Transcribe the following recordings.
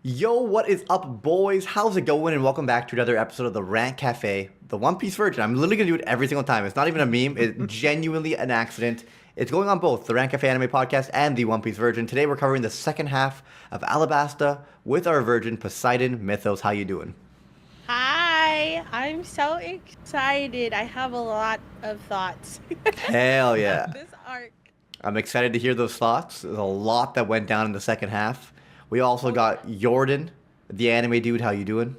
Yo, what is up, boys? How's it going? And welcome back to another episode of the Rant Cafe, the One Piece version. I'm literally gonna do it every single time. It's not even a meme. It's genuinely an accident. It's going on both the Rant Cafe anime podcast and the One Piece version. Today we're covering the second half of Alabasta with our virgin Poseidon Mythos. How you doing? Hi, I'm so excited. I have a lot of thoughts. Hell yeah! This arc. I'm excited to hear those thoughts. There's a lot that went down in the second half. We also got Jordan, the anime dude. How you doing?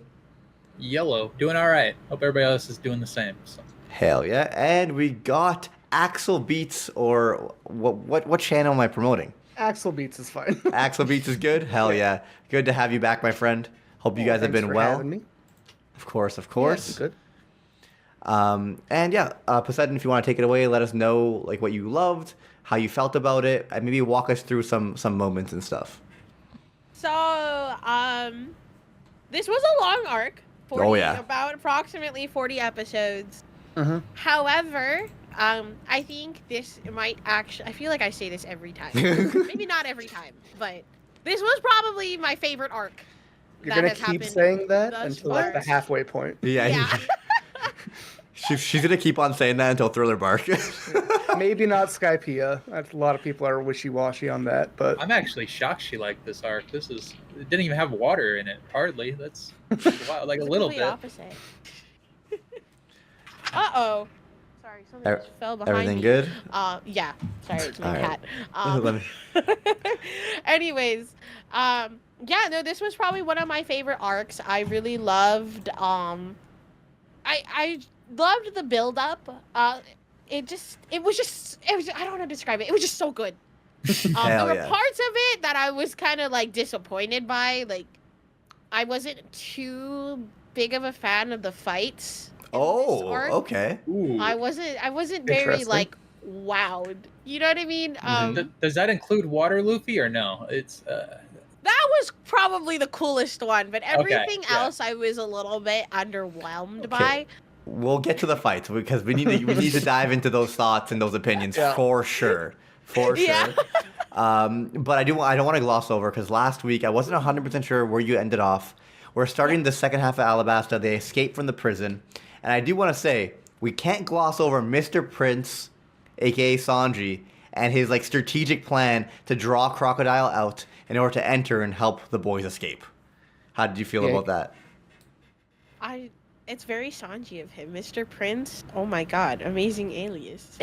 Yellow, doing all right. Hope everybody else is doing the same. So. Hell yeah! And we got Axel Beats, or what channel am I promoting? Axel Beats is fine. Axel Beats is good. Hell yeah! Good to have you back, my friend. Hope you guys have been well. Me. Of course, of course. Yeah, good. And yeah, Poseidon, if you want to take it away, let us know like what you loved, how you felt about it, and maybe walk us through some moments and stuff. So, this was a long arc. 40, about approximately 40 episodes. Uh-huh. However, I think this might actually, I feel like I say this every time. Maybe not every time, but this was probably my favorite arc. You're going to keep saying that until like the halfway point. Yeah. She's going to keep on saying that until Thriller Bark. Maybe not Skypiea. A lot of people are wishy-washy on that, but... I'm actually shocked she liked this arc. It didn't even have water in it, hardly. That's wow, like a little bit. Opposite. Uh-oh. Sorry, something just fell behind Everything me. good? Yeah. Sorry, it's my All cat. Anyways, yeah, no, this was probably one of my favorite arcs. I really loved, I loved the build-up. It was, I don't know how to describe it. It was just so good. There were parts of it that I was kind of like disappointed by. Like, I wasn't too big of a fan of the fights. Oh, okay. Ooh. I wasn't very like wowed. You know what I mean? Does that include Water Luffy or no? It's that was probably the coolest one, but everything else I was a little bit underwhelmed by. We'll get to the fights because we need to dive into those thoughts and those opinions for sure. Yeah. But I don't want to gloss over because last week I wasn't 100% sure where you ended off. We're starting the second half of Alabasta. They escape from the prison, and I do want to say we can't gloss over Mr. Prince, aka Sanji, and his like strategic plan to draw Crocodile out in order to enter and help the boys escape. How did you feel about that? It's very Sanji of him. Mr. Prince, oh my god, amazing alias.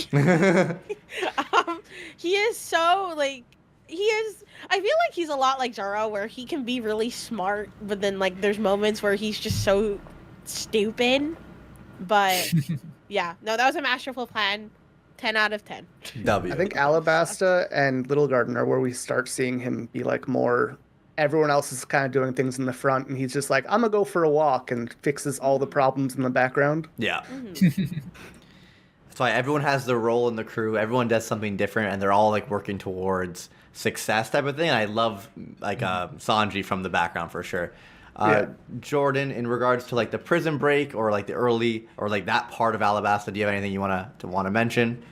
He is so, like, I feel like he's a lot like Zoro, where he can be really smart, but then, like, there's moments where he's just so stupid. But, yeah, no, that was a masterful plan. 10 out of 10. W. I think Alabasta and Little Garden are where we start seeing him be, like, more... Everyone else is kind of doing things in the front, and he's just like, I'm gonna go for a walk, and fixes all the problems in the background. Yeah. That's why everyone has their role in the crew. Everyone does something different, and they're all like working towards success type of thing. And I love like Sanji from the background for sure. Jordan, in regards to like the prison break or like the early or like that part of Alabasta, do you have anything you want to mention?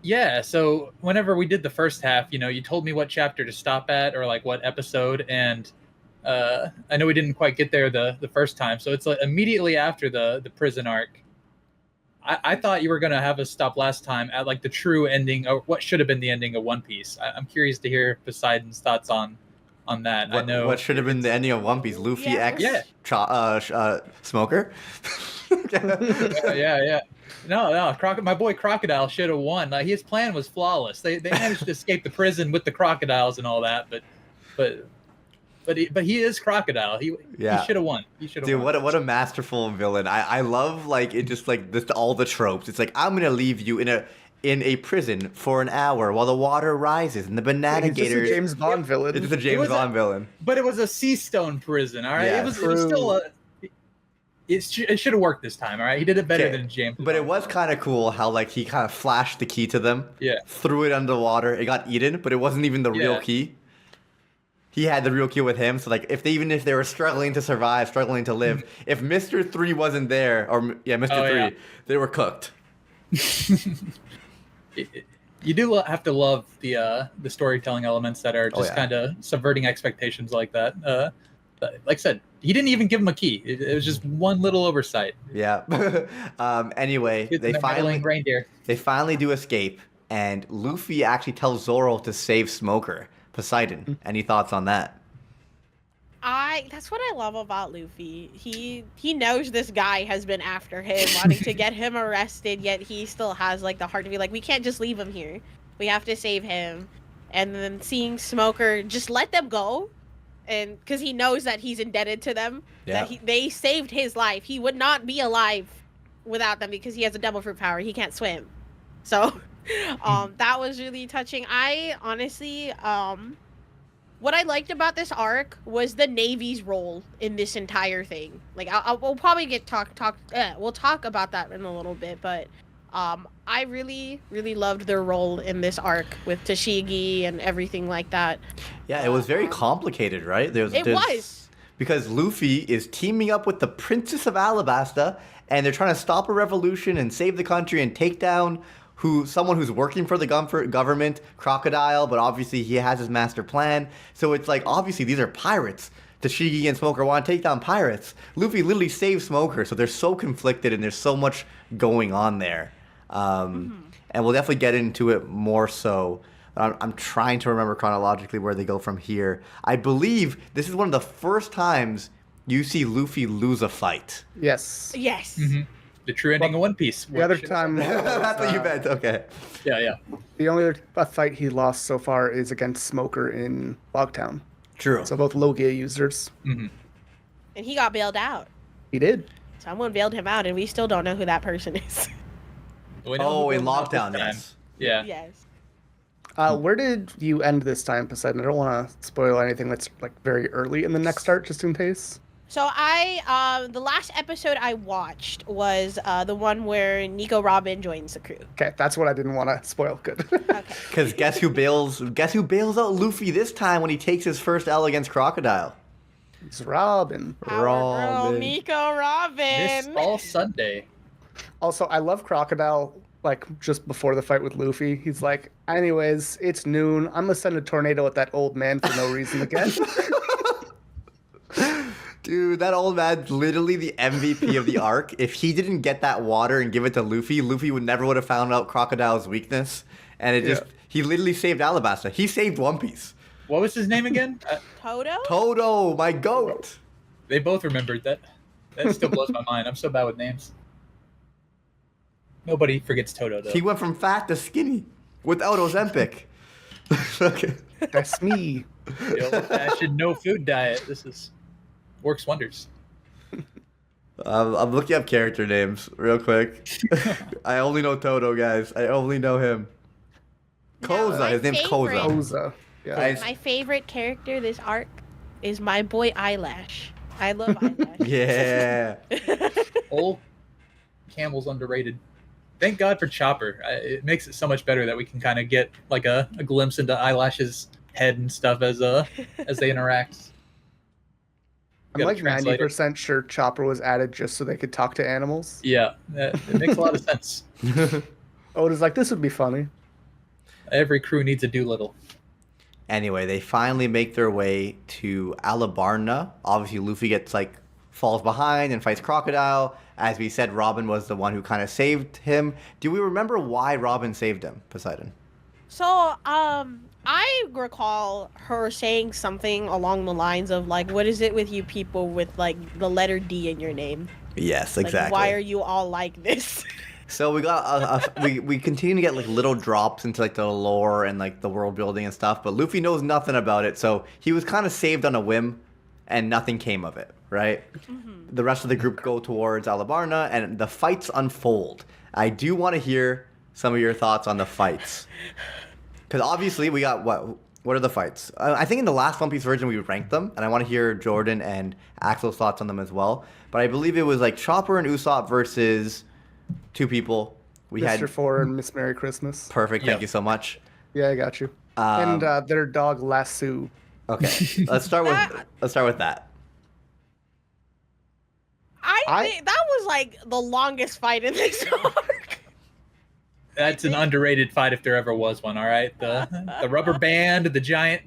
Yeah, so whenever we did the first half, you told me what chapter to stop at or like what episode, and I know we didn't quite get there the first time, so it's like immediately after the prison arc. I thought you were going to have us stop last time at like the true ending, or what should have been the ending of One Piece. I'm curious to hear Poseidon's thoughts on that. What should have been the ending of One Piece? Luffy X Smoker? Yeah. No, my boy Crocodile should have won. His plan was flawless. They managed to escape the prison with the crocodiles and all that, but he is Crocodile. He should have won. Dude, what a masterful villain. I love like it, just like this, all the tropes. It's like, I'm gonna leave you in a prison for an hour while the water rises and the banana gators. It's a James Bond villain. It's a James Bond villain. But it was a sea stone prison, all right? Yeah, it was still it should have worked this time, all right? He did it better than James. But it was kind of cool how like he kind of flashed the key to them. Yeah. Threw it underwater. It got eaten, but it wasn't even the real key. He had the real key with him. So like if they were struggling to survive, struggling to live, if Mr. 3 wasn't there, or Mr. 3, they were cooked. You do have to love the storytelling elements that are just kind of subverting expectations like that. like I said, he didn't even give him a key. It was just one little oversight. Yeah. Anyway, they finally do escape, and Luffy actually tells Zoro to save Smoker. Poseidon, any thoughts on that? That's what I love about Luffy. He knows this guy has been after him, wanting to get him arrested, yet he still has like the heart to be like, we can't just leave him here. We have to save him. And then seeing Smoker just let them go, and because he knows that he's indebted to them, that they saved his life. He would not be alive without them because he has a devil fruit power. He can't swim. So that was really touching. I honestly, what I liked about this arc was the Navy's role in this entire thing. Like, we'll probably we'll talk about that in a little bit, but I really, really loved their role in this arc with Tashigi and everything like that. Yeah, it was very complicated, right? It was. Because Luffy is teaming up with the Princess of Alabasta, and they're trying to stop a revolution and save the country and take down someone who's working for the government, Crocodile, but obviously he has his master plan. So it's like, obviously these are pirates. Tashigi and Smoker want to take down pirates. Luffy literally saves Smoker, so they're so conflicted and there's so much going on there. And we'll definitely get into it more so. I'm trying to remember chronologically where they go from here. I believe this is one of the first times you see Luffy lose a fight. Yes. Yes. Mm-hmm. The true ending of One Piece. The other time... That's what you meant, okay. Yeah. The only other fight he lost so far is against Smoker in Logtown. True. So both Logia users. Mm-hmm. And he got bailed out. He did. Someone bailed him out, and we still don't know who that person is. In Lockdown, yes. Yeah. Yes. Where did you end this time, Poseidon? I don't want to spoil anything that's like very early in the next arc, just in case. So the last episode I watched was the one where Nico Robin joins the crew. Okay, that's what I didn't want to spoil. Good. Okay. Because guess who bails out Luffy this time when he takes his first L against Crocodile? It's Robin. Our girl, Nico Robin. This all Sunday. Also, I love Crocodile. Like, just before the fight with Luffy, he's like, anyways, it's noon. I'm gonna send a tornado at that old man for no reason again. Dude, that old man's literally the MVP of the arc. If he didn't get that water and give it to Luffy, Luffy would have found out Crocodile's weakness. And he literally saved Alabasta. He saved One Piece. What was his name again? Toto? Toto, my goat. They both remembered that. That still blows my mind. I'm so bad with names. Nobody forgets Toto, though. He went from fat to skinny without Ozempic. Okay. That's me. The old-fashioned no food diet. Works wonders. I'm looking up character names real quick. I only know Toto, guys. I only know him. Koza. His name's Koza. Koza. Yeah. My favorite character this arc is my boy Eyelash. I love Eyelash. Yeah. Old Campbell's underrated. Thank God for Chopper. It makes it so much better that we can kind of get like a glimpse into Eyelash's head and stuff as they interact. I'm like 90% sure Chopper was added just so they could talk to animals. Yeah, it makes a lot of sense. Oda's like, this would be funny. Every crew needs a Doolittle. Anyway, they finally make their way to Alabasta. Obviously, Luffy falls behind and fights Crocodile. As we said, Robin was the one who kind of saved him. Do we remember why Robin saved him, Poseidon? So, I recall her saying something along the lines of, like, what is it with you people with, like, the letter D in your name? Yes, like, exactly. Why are you all like this? So we got we continue to get like little drops into like the lore and like the world building and stuff, but Luffy knows nothing about it, so he was kind of saved on a whim, and nothing came of it, right? Mm-hmm. The rest of the group go towards Alabasta, and the fights unfold. I do want to hear some of your thoughts on the fights, because obviously we got what are the fights? I think in the last One Piece version we ranked them, and I want to hear Jordan and Axel's thoughts on them as well. But I believe it was like Chopper and Usopp versus two people. We Mr. had Four and Miss Merry Christmas. Perfect. Thank you so much. Yeah, I got you. And their dog Lasso. Okay, let's start with that. I think that was like the longest fight in this arc. That's an underrated fight if there ever was one. All right, the rubber band, the giant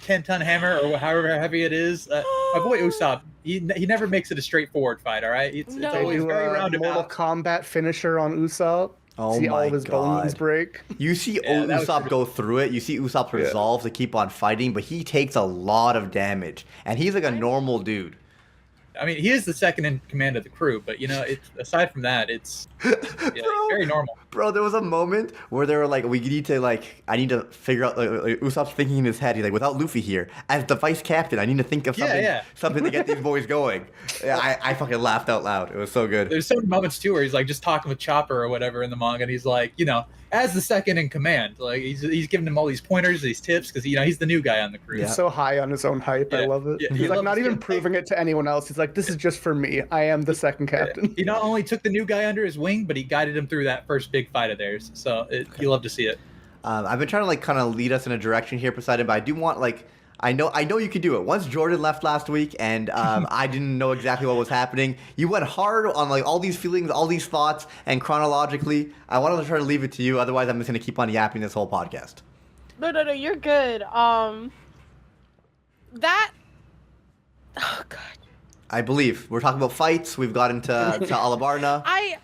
10-ton hammer or however heavy it is. My boy Usopp, he never makes it a straightforward fight. All right, it's always very roundabout. Mortal Kombat finisher on Usopp. Oh see my all of his bones God. break. You see Yeah, that was Usopp pretty- go through it. You see Usopp's resolve to keep on fighting, but he takes a lot of damage, and he's like a normal dude. I mean, he is the second in command of the crew, but it's aside from that, it's very normal. Bro, there was a moment where they were like, I need to figure out, like Usopp's thinking in his head, he's like, without Luffy here, as the vice captain, I need to think of something to get these boys going. Yeah, I fucking laughed out loud. It was so good. There's so many moments too where he's like just talking with Chopper or whatever in the manga, and he's like, as the second in command, like he's giving him all these pointers, these tips, because he's the new guy on the crew. He's so high on his own hype. Yeah. I love it. Yeah, He's like not even proving it to anyone else. He's like, this is just for me. I am the second captain. He not only took the new guy under his wing, but he guided him through that first big fight of theirs. So you love to see it. I've been trying to kind of lead us in a direction here, Poseidon, but I do want I know you can do it. Once Jordan left last week and I didn't know exactly what was happening, you went hard on all these feelings, all these thoughts, and chronologically, I wanted to try to leave it to you. Otherwise, I'm just going to keep on yapping this whole podcast. No, you're good. Oh God. I believe we're talking about fights. We've got into Alabasta.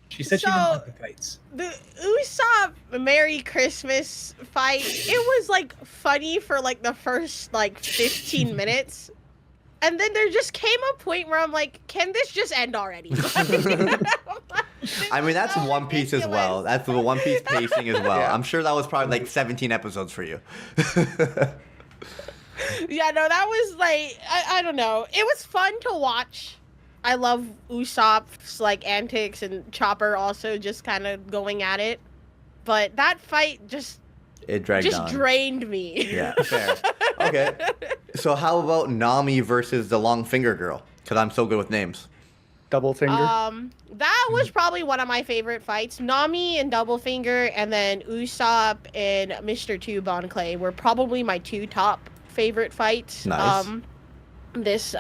She said she didn't like the fights. The Usopp Merry Christmas fight, it was funny for the first 15 minutes. And then there just came a point where I'm like, can this just end already? I mean, that's so One Piece as well. ridiculous. That's the One Piece pacing as well. Yeah. I'm sure that was probably 17 episodes for you. Yeah, no, that was I don't know. It was fun to watch. I love Usopp's antics and Chopper also just kind of going at it. But that fight It dragged on. drained me. Yeah, fair. Okay. So how about Nami versus the Long Finger Girl? Because I'm so good with names. Double finger. That was probably one of my favorite fights. Nami and Double Finger, and then Usopp and Mr. Tube on Clay were probably my two top favorite fights. Nice.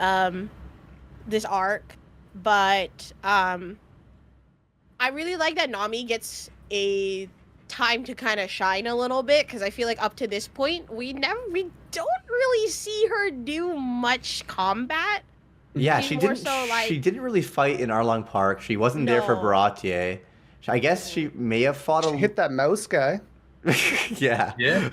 This arc, but I really like that Nami gets a time to kind of shine a little bit, because I feel like up to this point we don't really see her do much combat. Yeah, Maybe she more didn't. so, She didn't really fight in Arlong Park. She wasn't there for No. Baratier. I guess she may have fought She hit that mouse guy. Yeah. Yeah.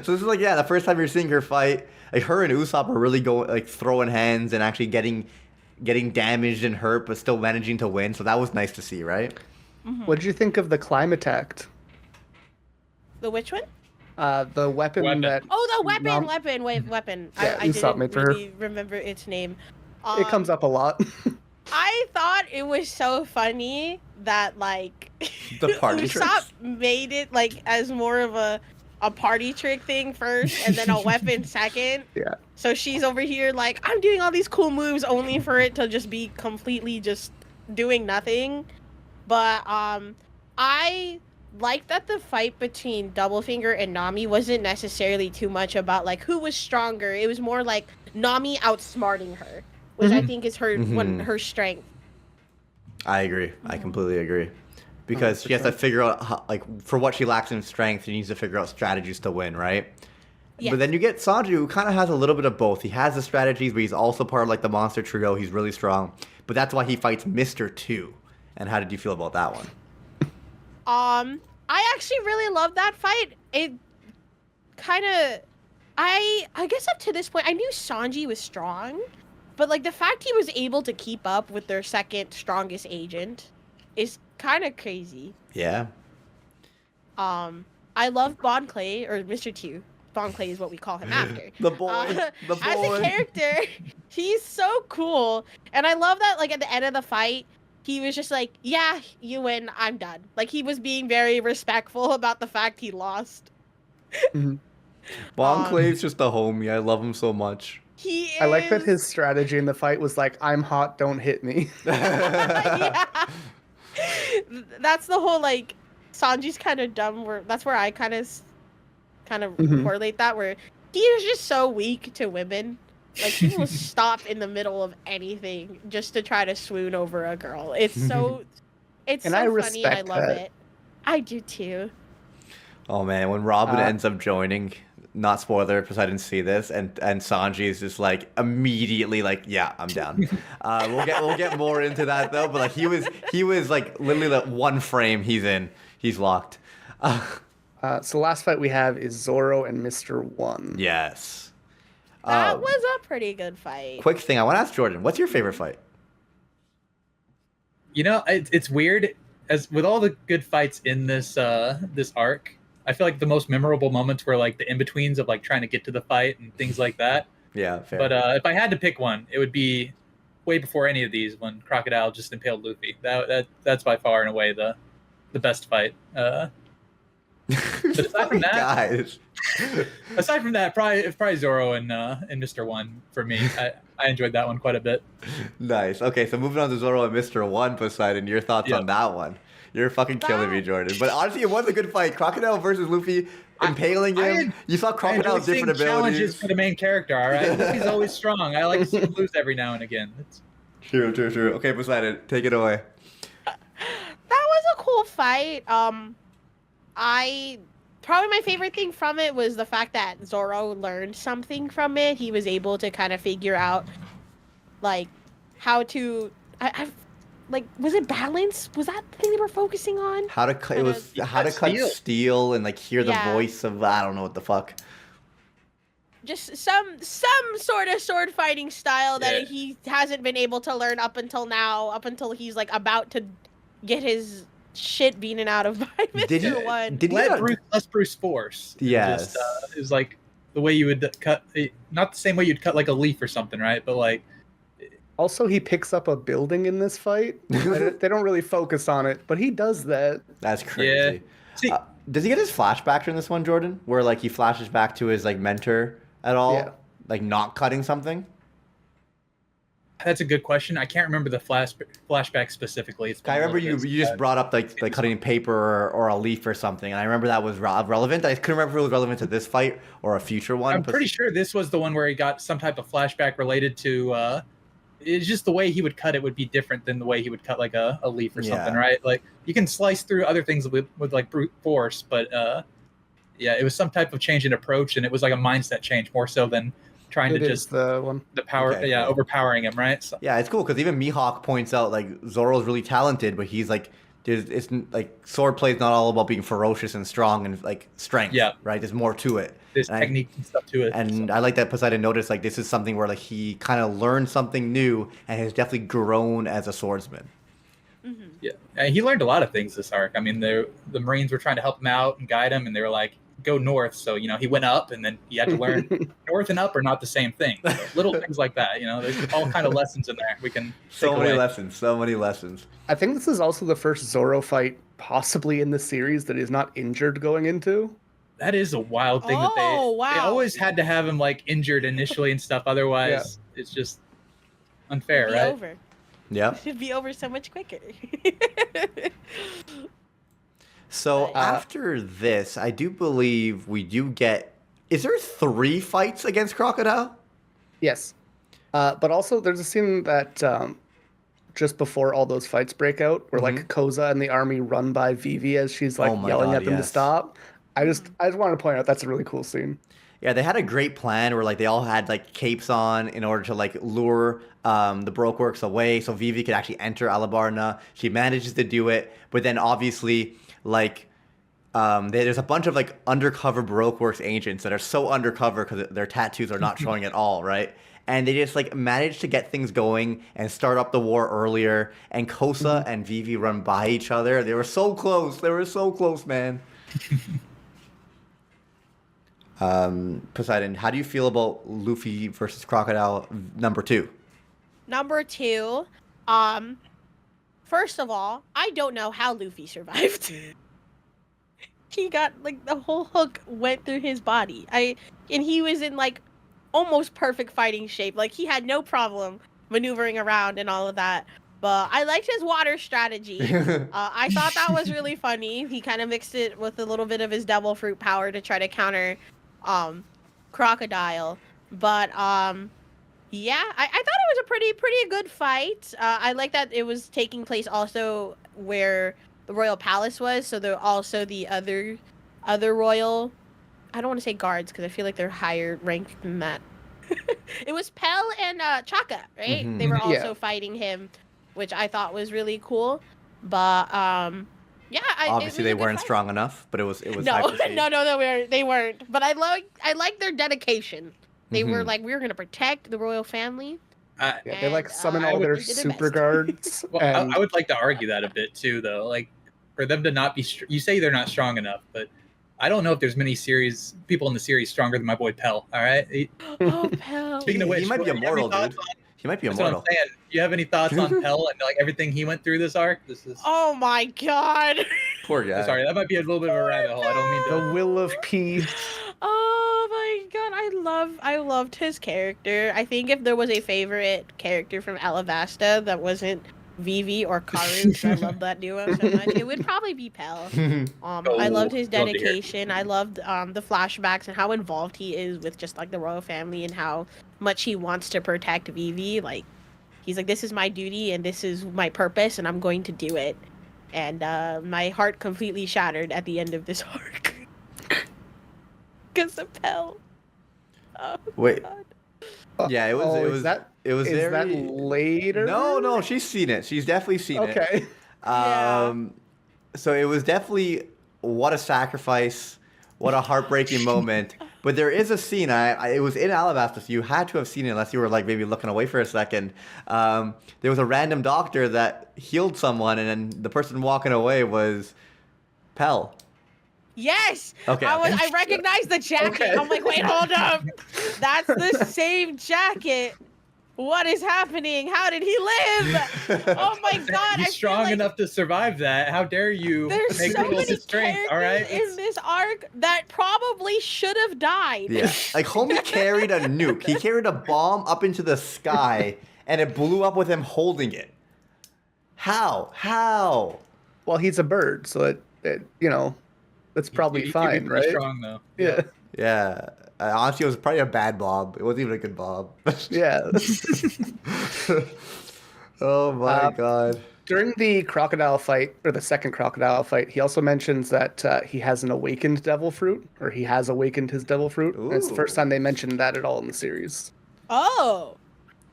So this is the first time you're seeing her fight. Her and Usopp are really going throwing hands and actually getting damaged and hurt, but still managing to win. So that was nice to see, right? Mm-hmm. What did you think of the climate act? The which one? The weapon that Oh, the weapon. Yeah, I Usopp didn't made for her. really remember its name. it comes up a lot. I thought it was so funny that The party Usopp tricks. made it as more of a party trick thing first, and then a weapon second. Yeah. So she's over here I'm doing all these cool moves only for it to just be completely just doing nothing. But I like that the fight between Doublefinger and Nami wasn't necessarily too much about who was stronger. It was more Nami outsmarting her, which I think is her strength. I agree. I completely agree. Because she has to figure out how, for what she lacks in strength, she needs to figure out strategies to win, right? Yes. But then you get Sanji, who kind of has a little bit of both. He has the strategies, but he's also part of the monster trio. He's really strong. But that's why he fights Mr. 2. And how did you feel about that one? I actually really love that fight. It kind of, I guess up to this point, I knew Sanji was strong, but the fact he was able to keep up with their second strongest agent is kind of crazy. Yeah. I love Bon Clay, or Mr. 2. Bon Clay is what we call him after. The boy. The boy. As a character, he's so cool. And I love that, at the end of the fight, he was just yeah, you win, I'm done. He was being very respectful about the fact he lost. Bon Clay's just a homie. I love him so much. He is... I like that his strategy in the fight was I'm hot, don't hit me. Yeah. That's the whole, Sanji's kind of dumb, that's where I kind of correlate that, where he is just so weak to women. He will stop in the middle of anything just to try to swoon over a girl. It's so, it's And so I funny. I respect love that. it. I do too. Oh man, when Robin ends up joining, not spoiler because I didn't see this, and Sanji is just like immediately like, yeah, I'm down. We'll get more into that though, but like he was like literally the one frame he's locked. So the last fight we have is Zoro and Mr. One. Yes. That was a pretty good fight. Quick thing, I want to ask Jordan, what's your favorite fight? You know, it's weird. As with all the good fights in this this arc, I feel like the most memorable moments were like the in-betweens of like trying to get to the fight and things like that. Yeah, fair. But if I had to pick one, it would be way before any of these when Crocodile just impaled Luffy. That's by far and away the best fight. But aside from that, guys. Aside from that, probably Zoro and Mr. One for me. I enjoyed that one quite a bit. Nice. Okay, so moving on to Zoro and Mr. One, Poseidon, your thoughts on that one? You're fucking killing me, Jordan. But honestly, it was a good fight. Crocodile versus Luffy, impaling him. You saw Crocodile's different abilities. Challenges for the main character, all right? Luffy's always strong. I like to see him lose every now and again. True. Okay, Poseidon, take it away. That was a cool fight. Probably my favorite thing from it was the fact that Zoro learned something from it. He was able to kind of figure out, like, how to... was it balance? Was that the thing they were focusing on? How to cut steel and like hear the voice of I don't know what the fuck. Just some sort of sword fighting style that he hasn't been able to learn up until now, up until he's like about to get his shit beaten out of by Mr. One. Did he less Bruce Force? Yes. It was like the way you would cut, not the same way you'd cut like a leaf or something, right? But like. Also, he picks up a building in this fight. They don't really focus on it, but he does that. That's crazy. Yeah. Does he get his flashback in this one, Jordan? Where like he flashes back to his like mentor at all? Yeah. Like not cutting something? That's a good question. I can't remember the flashback specifically. I remember you just brought up like cutting paper or a leaf or something, and I remember that was relevant. I couldn't remember if it was relevant to this fight or a future one. I'm pretty sure this was the one where he got some type of flashback related to... it's just the way he would cut it would be different than the way he would cut like a leaf or something, right? Like you can slice through other things with like brute force, but it was some type of change in approach, and it was like a mindset change more so than trying to just the power, overpowering him, right? So. Yeah, it's cool because even Mihawk points out like Zoro's really talented, but he's like, it's like sword play is not all about being ferocious and strong and like strength, right? There's more to it. There's technique and stuff to it. And I like that Poseidon noticed like this is something where like he kind of learned something new and has definitely grown as a swordsman. Mm-hmm. Yeah, and he learned a lot of things this arc. I mean, the Marines were trying to help him out and guide him, and they were like, go north. So, he went up, and then he had to learn north and up are not the same thing. So, little things like that, there's all kind of lessons in there we can so many lessons. I think this is also the first Zoro fight possibly in the series that he's not injured going into. That is a wild thing that they always had to have him like injured initially and stuff. Otherwise, it's just unfair, right? Over. Yeah. It should be over so much quicker. So after this, I do believe we do get... Is there 3 fights against Crocodile? Yes. But also there's a scene that just before all those fights break out where like Koza and the army run by Vivi as she's like yelling at them to stop. I just wanted to point out that's a really cool scene. Yeah, they had a great plan where like they all had like capes on in order to like lure the Brokeworks away so Vivi could actually enter Alabasta. She manages to do it, but then obviously like there's a bunch of like undercover Brokeworks agents that are so undercover because their tattoos are not showing at all, right? And they just like managed to get things going and start up the war earlier. And Kosa and Vivi run by each other. They were so close. Man. Poseidon, how do you feel about Luffy versus Crocodile number 2? Number 2, first of all, I don't know how Luffy survived. He got like the whole hook went through his body. And he was in like almost perfect fighting shape. Like he had no problem maneuvering around and all of that. But I liked his water strategy. I thought that was really funny. He kind of mixed it with a little bit of his devil fruit power to try to counter Crocodile. But I thought it was a pretty good fight. I like that it was taking place also where the royal palace was. So there also the other royal I don't want to say guards because I feel like they're higher ranked than that. It was Pell and Chaka, right? Mm-hmm. They were also fighting him, which I thought was really cool. But yeah, obviously they weren't strong enough, but it was no, they weren't. But I like their dedication. They were like, we're gonna protect the royal family. They like summon all their super guards. Well, I would like to argue that a bit too, though. Like for them to not be, you say they're not strong enough, but I don't know if there's many people in the series stronger than my boy Pell. All right. Oh, Pell. Speaking of which, he might be immortal, dude. He might be immortal. That's what I'm saying. Do you have any thoughts on Pell and like everything he went through this arc? Oh my god. Poor guy. Sorry, that might be a little bit of a rabbit hole. I don't mean to. The will of P. Oh my god, I loved his character. I think if there was a favorite character from Alabasta that wasn't Vivi or Karu, I love that duo so much, it would probably be Pell. I loved his dedication. I loved the flashbacks and how involved he is with just like the royal family and how much he wants to protect Vivi. Like he's like, this is my duty and this is my purpose and I'm going to do it. And my heart completely shattered at the end of this arc. Because of Pell. Oh, wait. God. Yeah, it was. Is that later? No, she's seen it. She's definitely seen it. Okay. So it was definitely what a sacrifice, what a heartbreaking moment. But there is a scene. It was in Alabasta, so you had to have seen it unless you were like maybe looking away for a second. There was a random doctor that healed someone, and then the person walking away was Pell. Yes. Okay. I recognized the jacket. Okay. I'm like, wait, hold up. That's the same jacket. What is happening? How did he live? Oh my god! He's strong enough to survive that. How dare you? There's make so many strength, all right? in this arc that probably should have died. Yeah, like homie carried a nuke. He carried a bomb up into the sky, and it blew up with him holding it. How? Well, he's a bird, so it that's probably fine, right? Strong though. Yeah. Yeah. Honestly, it was probably a bad bob. It wasn't even a good bob. Yeah. Oh my god. During the crocodile fight, or the second crocodile fight, he also mentions that he has an awakened devil fruit, or he has awakened his devil fruit. It's the first time they mentioned that at all in the series. Oh.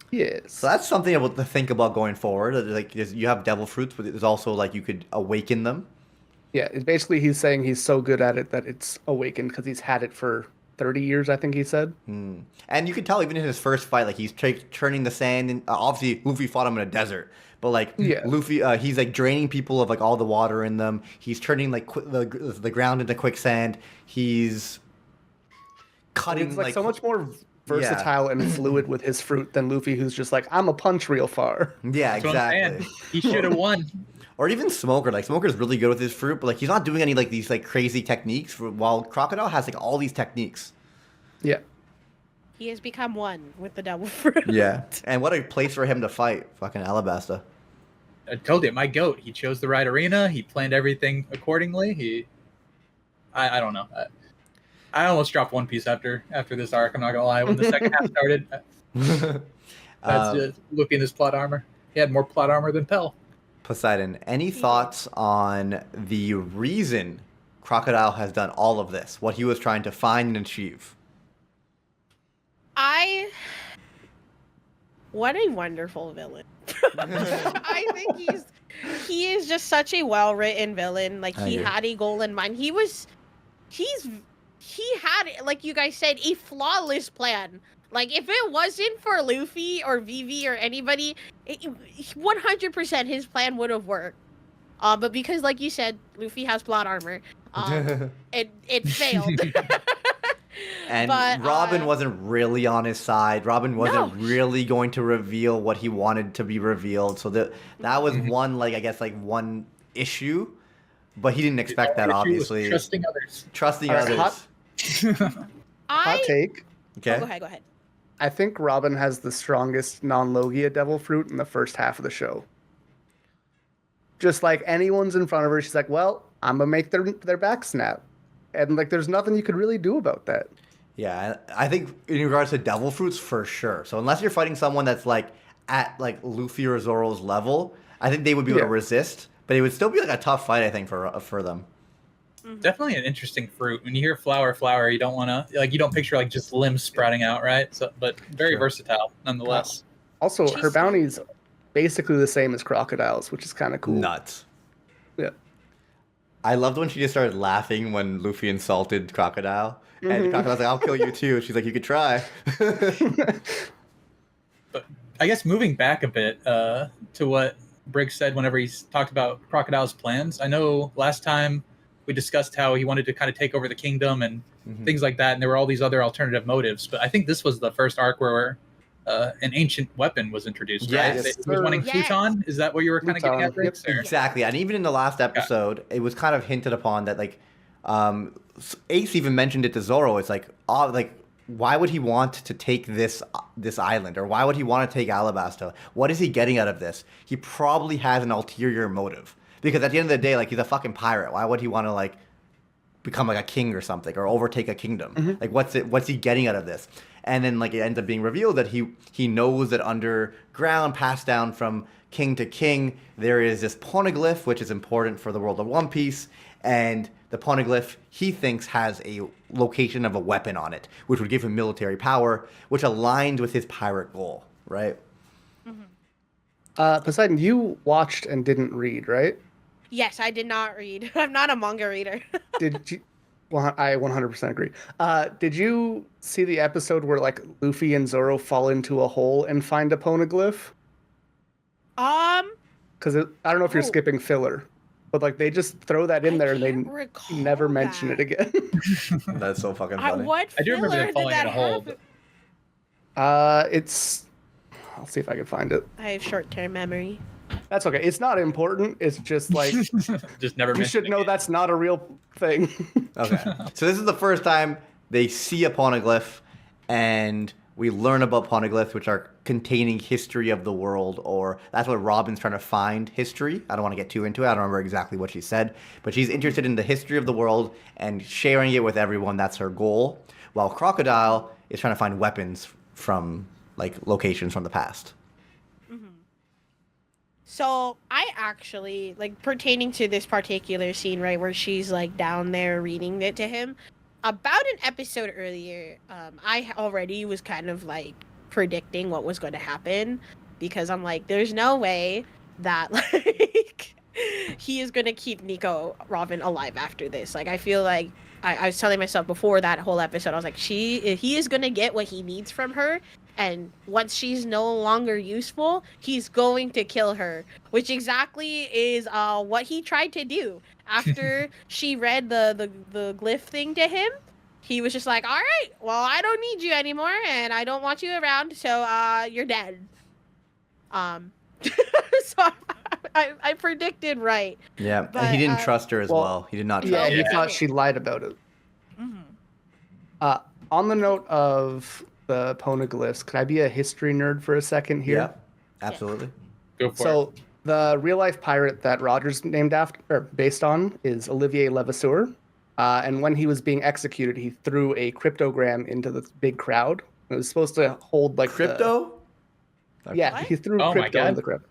Yes. So that's something to think about going forward. Like, you have devil fruits, but there's also like you could awaken them. Yeah, it's basically he's saying he's so good at it that it's awakened because he's had it for 30 years, I think he said. And you can tell even in his first fight, like he's turning the sand. And obviously, Luffy fought him in a desert, but like Luffy, he's like draining people of like all the water in them. He's turning like the ground into quicksand. He's cutting. It's like so much more versatile and fluid with his fruit than Luffy, who's just like, I'm a punch real far. Yeah, exactly. He should have won. Or even Smoker. Like, Smoker's really good with his fruit, but like he's not doing any like these like crazy techniques. While Crocodile has like all these techniques. Yeah. He has become one with the devil fruit. Yeah. And what a place for him to fight. Fucking Alabasta. I told you, my goat. He chose the right arena. He planned everything accordingly. I don't know. I almost dropped One Piece after this arc. I'm not gonna lie. When the second half started, that's just looking his plot armor. He had more plot armor than Pell. Poseidon, any thoughts on the reason Crocodile has done all of this? What he was trying to find and achieve? What a wonderful villain. I think he is just such a well-written villain. Like, he had a goal in mind. He had, like you guys said, a flawless plan. Like, if it wasn't for Luffy or Vivi or anybody, 100% his plan would have worked. But because, like you said, Luffy has plot armor, it failed. And Robin wasn't really on his side. Robin wasn't really going to reveal what he wanted to be revealed. So that was one, like, I guess, like, one issue. But he didn't expect that, obviously. Trusting others. Trusting others. Hot take. Okay. Go ahead. I think Robin has the strongest non-Logia devil fruit in the first half of the show. Just like anyone's in front of her, she's like, well, I'm going to make their back snap. And like, there's nothing you could really do about that. Yeah, I think in regards to devil fruits, for sure. So unless you're fighting someone that's like at like Luffy or Zoro's level, I think they would be able to resist. But it would still be like a tough fight, I think, for them. Definitely an interesting fruit. When you hear flower, you don't want to you don't picture like just limbs sprouting out, right? So, but very versatile nonetheless. Also, her bounty's basically the same as Crocodile's, which is kind of cool. Nuts. Yeah. I loved when she just started laughing when Luffy insulted Crocodile. And Crocodile's like, I'll kill you too. She's like, you could try. But I guess moving back a bit to what Briggs said whenever he talked about Crocodile's plans. I know last time we discussed how he wanted to kind of take over the kingdom and things like that. And there were all these other alternative motives. But I think this was the first arc where an ancient weapon was introduced, right? Yes. He was wanting Pluton? Is that what you were kind of getting at, Briggs? Exactly. And even in the last episode, it was kind of hinted upon that, like, Ace even mentioned it to Zoro. It's like, why would he want to take this island, or why would he want to take Alabasta? What is he getting out of this? He probably has an ulterior motive, because at the end of the day, like, he's a fucking pirate. Why would he want to like become like a king or something, or overtake a kingdom? Like, what's he getting out of this? And then like it ends up being revealed that he knows that underground, passed down from king to king, there is this poneglyph which is important for the world of One Piece, and the poneglyph, he thinks, has a location of a weapon on it, which would give him military power, which aligned with his pirate goal, right? Poseidon, you watched and didn't read, right? Yes, I did not read. I'm not a manga reader. Did you? Well, I 100% agree. Did you see the episode where like Luffy and Zoro fall into a hole and find a poneglyph? Because I don't know if you're skipping filler, but like they just throw that in there and they never mention it again. That's so fucking funny. I do remember them falling in a hole. It's. I'll see if I can find it. I have short-term memory. That's okay. It's not important. It's just like just never. You should know that's not a real thing. Okay. So this is the first time they see a poneglyph, and we learn about poneglyphs, which are containing history of the world, or that's what Robin's trying to find, history. I don't want to get too into it. I don't remember exactly what she said, but she's interested in the history of the world and sharing it with everyone. That's her goal. While Crocodile is trying to find weapons from like locations from the past. So I actually, like, pertaining to this particular scene, right, where she's like down there reading it to him, about an episode earlier, I already was kind of like predicting what was going to happen, because I'm like, there's no way that like he is going to keep Nico Robin alive after this. Like, I feel like I was telling myself before that whole episode, I was like, he is going to get what he needs from her. And once she's no longer useful, he's going to kill her, which exactly is what he tried to do. After she read the glyph thing to him, he was just like, all right, well, I don't need you anymore, and I don't want you around, so you're dead. So I predicted right. Yeah, but, and he didn't trust her as well. He did not trust her. Yeah, he thought she lied about it. On the note of the poneglyphs, can I be a history nerd for a second here? Yeah, absolutely. Go for it. So the real life pirate that Roger's named after, or based on, is Olivier Levasseur. And when he was being executed, he threw a cryptogram into the big crowd. It was supposed to hold like crypto. Yeah, he threw crypto in the crypt.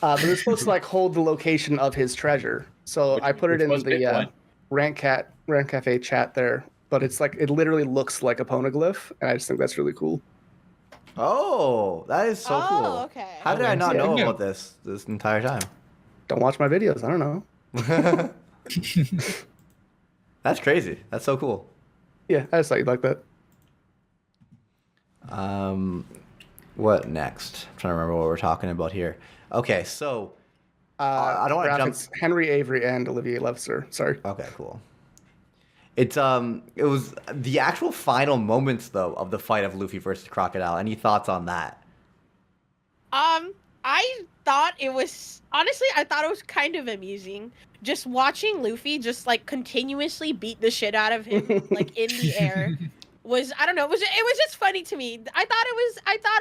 But it was supposed to like hold the location of his treasure. So I put it in the Rant Cafe chat there. But it's like, it literally looks like a poneglyph, and I just think that's really cool. Oh, that is so cool. Okay. How did I not know about this entire time? Don't watch my videos. I don't know. That's crazy. That's so cool. Yeah, I just thought you'd like that. What next? I'm trying to remember what we're talking about here. Okay, so I don't want to jump. It's Henry Avery and Olivier Levasseur. Sorry. Okay, cool. It was the actual final moments though of the fight of Luffy versus Crocodile. Any thoughts on that? I thought it was kind of amusing just watching Luffy just like continuously beat the shit out of him like in the air. I don't know, it was just funny to me. I thought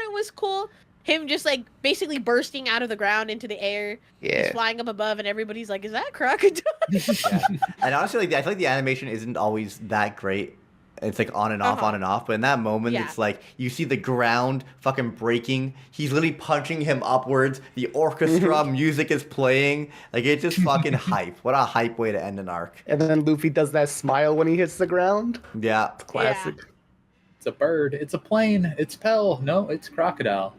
it was cool. Him just like basically bursting out of the ground into the air, just flying up above, and everybody's like, "Is that Crocodile?" Yeah. And honestly, like, I feel like the animation isn't always that great It's like on and off, on and off. But in that moment, it's like you see the ground fucking breaking. He's literally punching him upwards. The orchestra music is playing. Like, it's just fucking hype. What a hype way to end an arc. And then Luffy does that smile when he hits the ground. Yeah. It's classic. Yeah. It's a bird. It's a plane. It's Pell. No, it's Crocodile.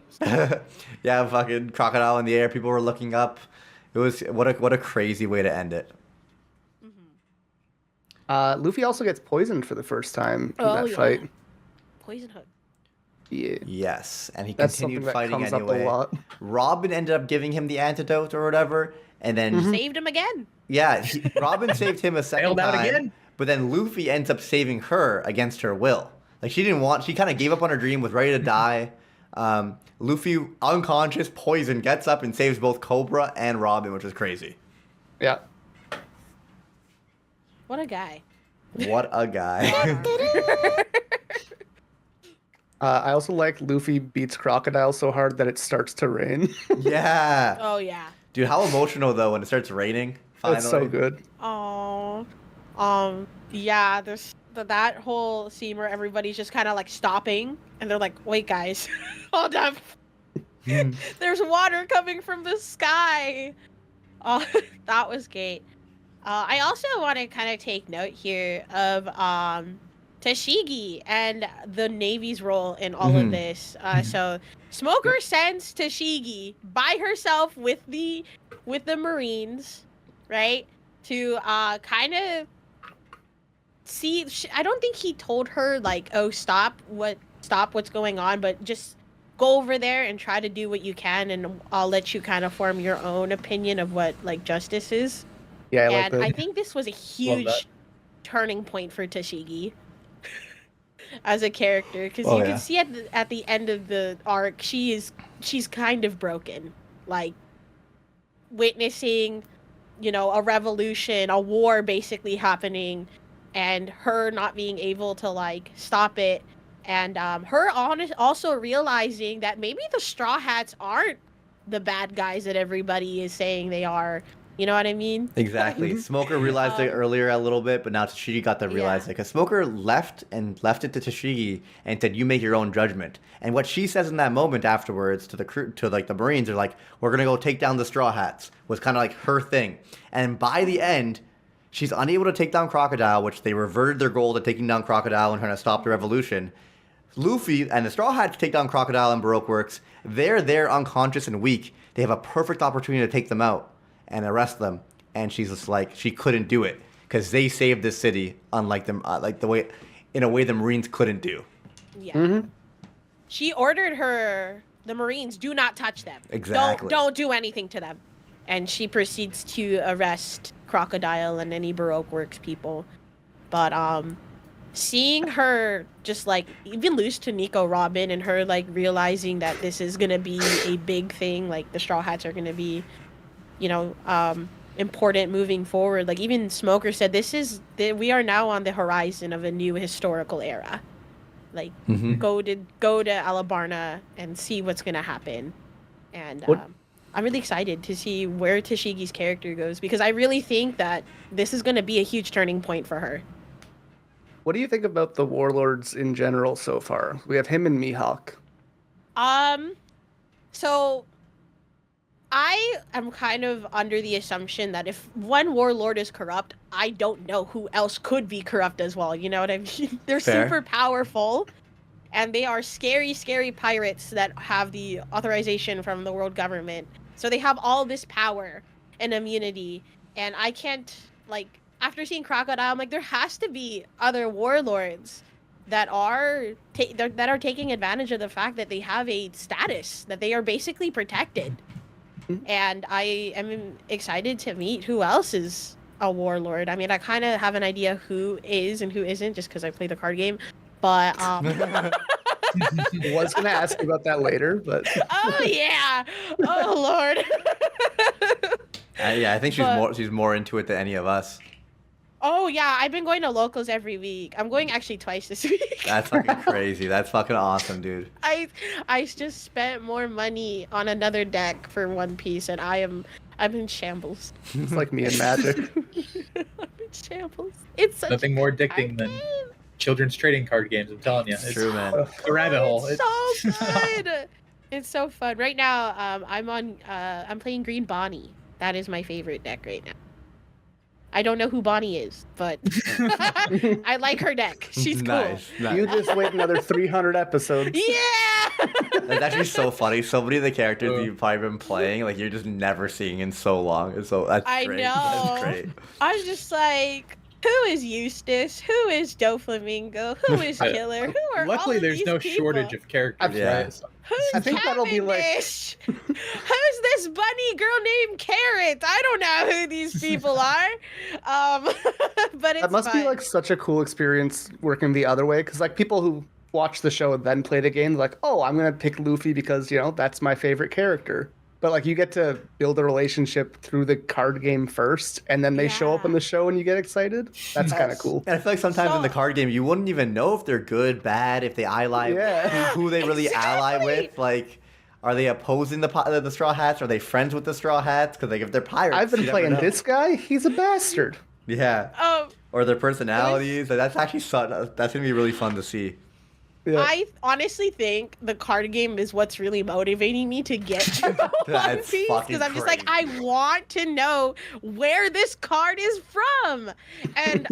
Yeah, fucking Crocodile in the air. People were looking up. It was what a crazy way to end it. Luffy also gets poisoned for the first time in that fight. Poison hook. Yeah. Yes, and he That's continued something that fighting comes anyway. up a lot. Robin ended up giving him the antidote or whatever, and then Saved him again. yeah, Robin saved him a second Bailed out time. again. But then Luffy ends up saving her against her will. Like, she didn't want. She kind of gave up on her dream, was ready to die. Luffy, unconscious, poisoned, gets up and saves both Cobra and Robin, which is crazy. Yeah. What a guy. What a guy. I also like Luffy beats Crocodile so hard that it starts to rain. Yeah. Oh yeah. Dude, how emotional though when it starts raining. Finally. It's so good. Oh. Yeah. There's that whole scene where everybody's just kind of like stopping, and they're like, "Wait, guys, hold up. There's water coming from the sky." Oh, that was great. I also want to kind of take note here of Tashigi and the Navy's role in all of this. So Smoker sends Tashigi by herself with the Marines, right? To kind of see. I don't think he told her like, "Oh, stop what's going on," but just go over there and try to do what you can, and I'll let you kind of form your own opinion of what like justice is. Yeah, I like And that. I think this was a huge turning point for Tashigi as a character, because you can see at the end of the arc, she's kind of broken, like witnessing, a revolution, a war basically happening, and her not being able to like stop it, and her also realizing that maybe the Straw Hats aren't the bad guys that everybody is saying they are. You know what I mean? Exactly. Smoker realized it earlier a little bit, but now Tashigi got to realize it. Because Smoker left it to Tashigi and said, "You make your own judgment." And what she says in that moment afterwards to the crew, to like the Marines, are like, "We're gonna go take down the Straw Hats." Was kind of like her thing. And by the end, she's unable to take down Crocodile, which they reverted their goal to taking down Crocodile and trying to stop the revolution. Luffy and the Straw Hats take down Crocodile and Baroque Works. They're there unconscious and weak. They have a perfect opportunity to take them out and arrest them, and she's just like, she couldn't do it because they saved this city, unlike them, in a way the Marines couldn't do. Yeah. She ordered the Marines, do not touch them. Exactly. Don't do anything to them, and she proceeds to arrest Crocodile and any Baroque Works people. But seeing her just like even lose to Nico Robin, and her like realizing that this is gonna be a big thing, like the Straw Hats are gonna be, important moving forward. Like even Smoker said, we are now on the horizon of a new historical era. Like go to Alabasta and see what's gonna happen. And I'm really excited to see where Tashigi's character goes, because I really think that this is gonna be a huge turning point for her. What do you think about the Warlords in general so far? We have him and Mihawk. So I am kind of under the assumption that if one Warlord is corrupt, I don't know who else could be corrupt as well. You know what I mean? They're super powerful, and they are scary, scary pirates that have the authorization from the world government. So they have all this power and immunity, and I can't, like, after seeing Crocodile, I'm like, there has to be other Warlords that are taking advantage of the fact that they have a status, that they are basically protected. And I am excited to meet who else is a Warlord. I mean, I kind of have an idea who is and who isn't just because I play the card game. But I was going to ask you about that later, but oh yeah, oh Lord. Yeah, I think she's more into it than any of us. Oh yeah, I've been going to locals every week. I'm going actually twice this week. That's fucking crazy. That's fucking awesome, dude. I just spent more money on another deck for One Piece, and I'm in shambles. It's like me and Magic. I'm in shambles. It's such nothing more addicting a than game. children's trading card games. I'm telling you, it's true, man. A rabbit hole. It's so good. It's so fun. Right now, I'm playing Green Bonnie. That is my favorite deck right now. I don't know who Bonnie is, but I like her deck. She's cool. Nice. You just wait another 300 episodes. Yeah! It's actually so funny. So many of the characters you've probably been playing, like you're just never seeing in so long. And so that's I great. know. That's great. I was just like, who is Eustace? Who is Doflamingo? Who is Killer? Who are Luckily, all of there's these no people? shortage of characters, Yeah. right? So, Who's I think that'll be like- Cavendish? Who's this bunny girl named Carrot? I don't know who these people are. But it's That must fun. be like such a cool experience working the other way, because like people who watch the show and then play the game, like, oh, I'm gonna pick Luffy because that's my favorite character. But like you get to build a relationship through the card game first, and then they show up in the show and you get excited. That's kind of cool. And I feel like sometimes in the card game, you wouldn't even know if they're good, bad, if they ally, who they really ally with. Like, are they opposing the Straw Hats? Are they friends with the Straw Hats? Because like if they're pirates, I've been you never playing know. this guy. He's a bastard. Yeah. Or their personalities. That's actually that's gonna be really fun to see. Yeah. I honestly think the card game is what's really motivating me to get to One That's Piece, fucking because I'm just like, crazy. I want to know where this card is from. And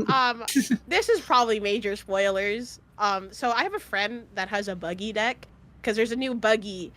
this is probably major spoilers. So I have a friend that has a buggy deck, because there's a new buggy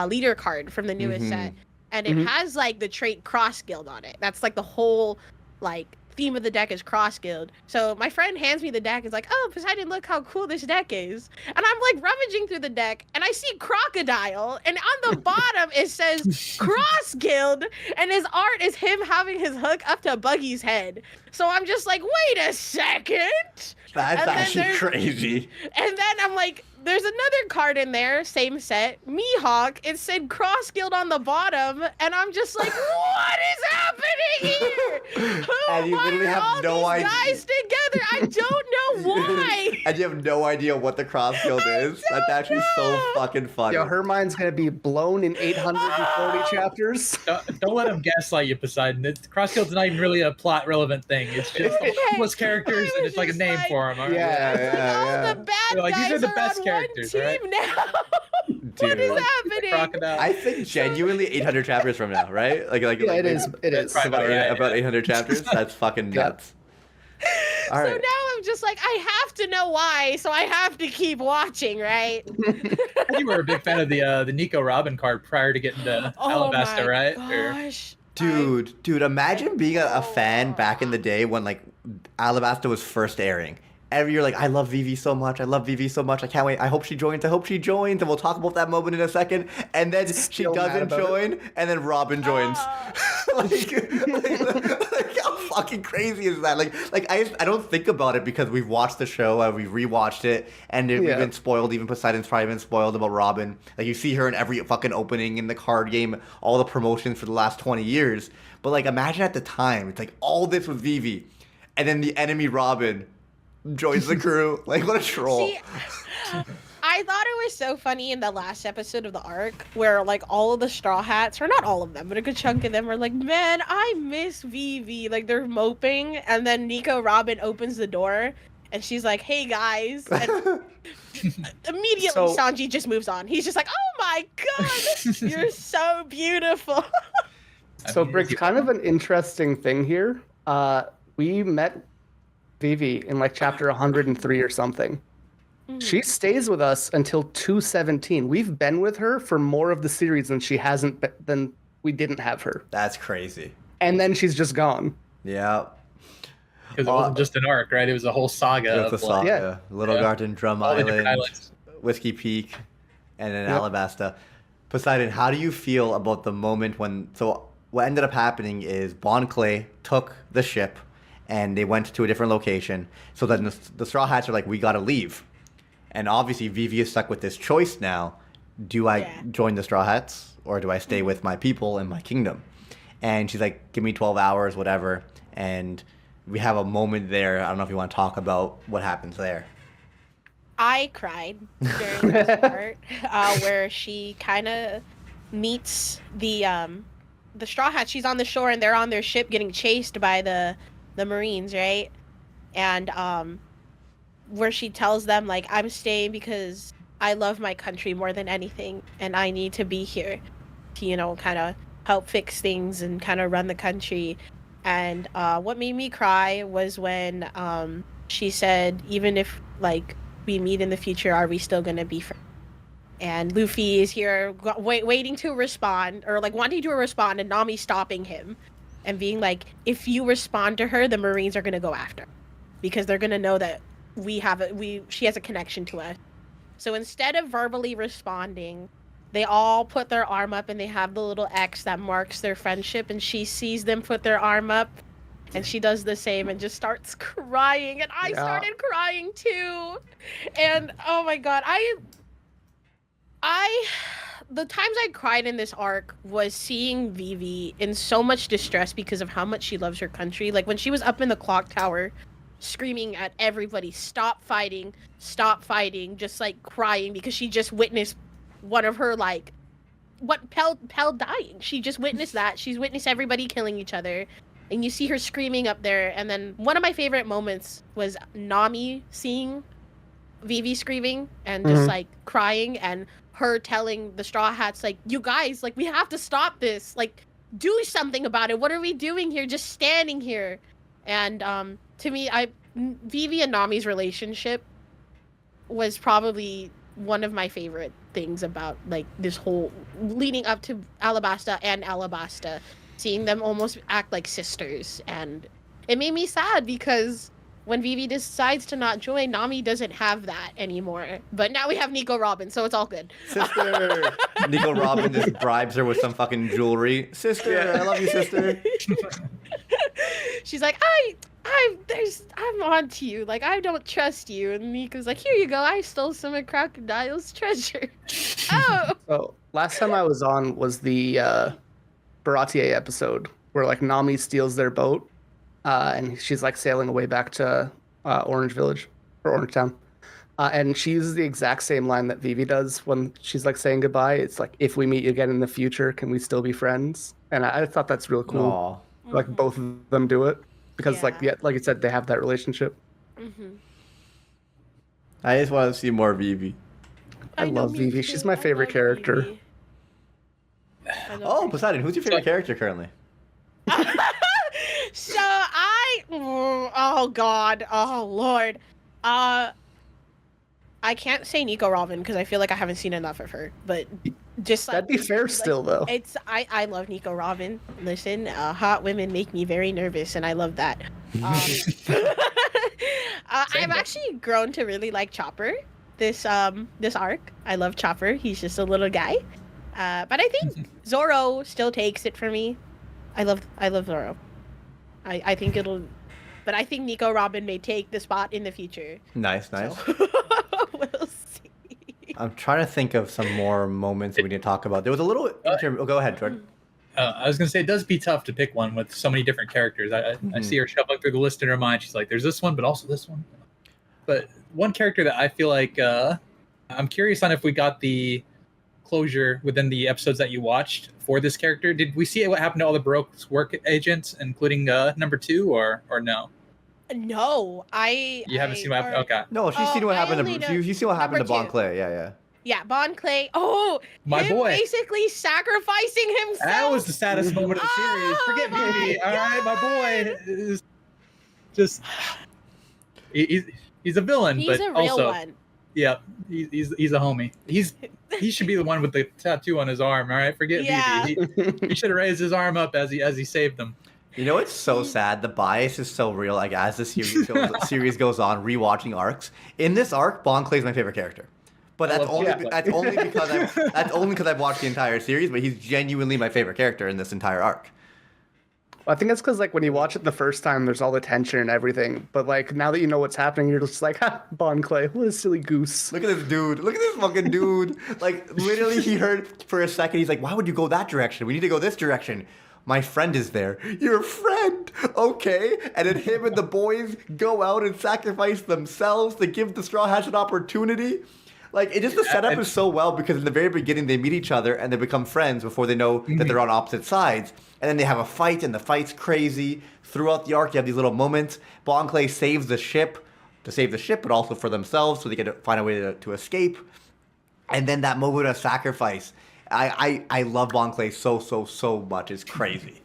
leader card from the newest set, and it has like the trait Cross Guild on it. That's like the whole like theme of the deck is Cross Guild. So my friend hands me the deck. Is like, oh, Poseidon, look how cool this deck is. And I'm like rummaging through the deck, and I see Crocodile, and on the bottom it says Cross Guild, and his art is him having his hook up to Buggy's head. So I'm just like, wait a second. That's And then actually there's- crazy. And then I'm like, there's another card in there, same set, Mihawk. It said Cross Guild on the bottom, and I'm just like, what is happening here? Who And you literally are have all no these idea. guys together? I don't know why. And you have no idea what the Cross Guild is. That's actually so know. fucking funny. Yo, her mind's gonna be blown in 840 chapters. don't let them gaslight you, Poseidon. Cross Guild's not even really a plot relevant thing. It's just plus characters, and it's like a just name like- for them. Yeah. All the bad They're like, guys these are the are best on characters, one right? team now. What Dude. is happening? Crocodile. I think genuinely 800 chapters from now, right? Like Yeah, it is. It is. Right. About, Yeah, about yeah. 800 chapters. That's fucking Yeah. nuts. All So right. now I'm just like, I have to know why, so I have to keep watching, right? You were a big fan of the Nico Robin card prior to getting to Alabasta, my right? gosh. Dude, imagine being a fan back in the day when like Alabasta was first airing. Every year, like, I love Vivi so much. I love Vivi so much. I can't wait. I hope she joins. And we'll talk about that moment in a second. And then she Still mad doesn't about it. join, and then Robin joins. like, how fucking crazy is that? Like I don't think about it because we've watched the show, we've rewatched it, and we've been spoiled. Even Poseidon's probably been spoiled about Robin. Like, you see her in every fucking opening in the card game, all the promotions for the last 20 years. But like, imagine at the time, it's like all this with Vivi, and then the enemy Robin joins the crew. Like, what a troll. See, I thought it was so funny in the last episode of the arc where like all of the Straw Hats, or not all of them, but a good chunk of them, are like, man, I miss Vivi. Like, they're moping, and then Nico Robin opens the door, and she's like, hey guys. And immediately So- Sanji just moves on. He's just like, oh my god, you're so beautiful. So, Briggs, kind of an interesting thing here. We met Vivi in like chapter 103 or something. She stays with us until 217. We've been with her for more of the series than she hasn't been, than we didn't have her. That's crazy. And then she's just gone. Yeah. Because it wasn't just an arc, right? It was a whole saga. It's a of, like, saga. Little Garden, Drum all the different Island, islands. Whiskey Peak, and then Yep. Alabasta. Poseidon, how do you feel about the moment when... So what ended up happening is Bon Clay took the ship, and they went to a different location. So then the Straw Hats are like, we gotta leave. And obviously Vivi is stuck with this choice now. Do I join the Straw Hats, or do I stay with my people and my kingdom? And she's like, give me 12 hours, whatever. And we have a moment there. I don't know if you want to talk about what happens there. I cried during this part where she kind of meets the Straw Hats. She's on the shore and they're on their ship getting chased by the Marines, right? And where she tells them like, I'm staying because I love my country more than anything, and I need to be here to, kind of help fix things and kind of run the country. And what made me cry was when she said, even if like we meet in the future, are we still gonna be friends? And Luffy is here waiting to respond, or like wanting to respond, and Nami stopping him and being like, if you respond to her, the Marines are gonna go after her, because they're gonna know that she has a connection to us. So instead of verbally responding, they all put their arm up and they have the little X that marks their friendship, and she sees them put their arm up and she does the same and just starts crying, and I started crying too. And oh my god, the times I cried in this arc was seeing Vivi in so much distress because of how much she loves her country. Like when she was up in the clock tower screaming at everybody, stop fighting, just like crying because she just witnessed one of her like Pell dying. She just witnessed that. She's witnessed everybody killing each other. And you see her screaming up there. And then one of my favorite moments was Nami seeing Vivi screaming and just like crying, and her telling the Straw Hats like, you guys, like, we have to stop this. Like, do something about it. What are we doing here? Just standing here. And to me, Vivi and Nami's relationship was probably one of my favorite things about like this whole leading up to Alabasta, seeing them almost act like sisters. And it made me sad because when Vivi decides to not join, Nami doesn't have that anymore. But now we have Nico Robin, so it's all good. Sister! Nico Robin just bribes her with some fucking jewelry. Sister, I love you, sister. She's like, I'm on to you. Like, I don't trust you. And Nico's like, here you go. I stole some of Crocodile's treasure. Oh! So, last time I was on was the Baratier episode where, like, Nami steals their boat. And she's like sailing away back to Orange Village or Orange Town. And she uses the exact same line that Vivi does when she's like saying goodbye. It's like, if we meet again in the future, can we still be friends? And I thought that's real cool. Aww. Like both of them do it because like you said, they have that relationship. I just want to see more Vivi. I love Vivi. She's my favorite character. Oh, Poseidon, who's your favorite character currently? So oh god, oh lord, I can't say Nico Robin because I feel like I haven't seen enough of her, but just like, that'd be fair still though. I love Nico Robin. Listen, hot women make me very nervous, and I love that. I've actually grown to really like Chopper this arc. I love Chopper. He's just a little guy, but I think Zoro still takes it for me. I love Zoro. I think but I think Nico Robin may take the spot in the future. Nice. So. We'll see. I'm trying to think of some more moments that we need to talk about. There was a little go ahead, Jordan. I was going to say, it does be tough to pick one with so many different characters. I see her shuffling through the list in her mind. She's like, there's this one, but also this one. But one character that I feel like I'm curious on if we got the closure within the episodes that you watched for this character. Did we see what happened to all the Baroque's work agents, including number 2, or no? No, You haven't seen what happened? Okay. No, she's seen what happened to she's seen what happened to Bon Clay. Yeah. Yeah, Bon Clay. Oh, my boy. Basically sacrificing himself. That was the saddest moment of the series. Forget me. All right, my boy is just he's a villain, he's but a real also one. Yeah, he's a homie. He should be the one with the tattoo on his arm. All right, forget Vivi. He should have raised his arm up as he saved them. You know, it's so sad. The bias is so real. Like as the series goes on, rewatching arcs. In this arc, Bon Clay's my favorite character, but that's only because I've watched the entire series. But he's genuinely my favorite character in this entire arc. I think that's because, like, when you watch it the first time, there's all the tension and everything. But, like, now that you know what's happening, you're just like, ha, Bon Clay, what a silly goose. Look at this dude. Look at this fucking dude. Like, literally, he heard for a second, he's like, why would you go that direction? We need to go this direction. My friend is there. Your friend? Okay. And then him and the boys go out and sacrifice themselves to give the Straw Hats an opportunity. Like, the setup is so well because in the very beginning, they meet each other and they become friends before they know that they're on opposite sides. And then they have a fight and the fight's crazy. Throughout the arc, you have these little moments. Bon Clay saves the ship. to save the ship, but also for themselves, so they get to find a way to escape. And then that moment of sacrifice. I love Bon Clay so much. It's crazy.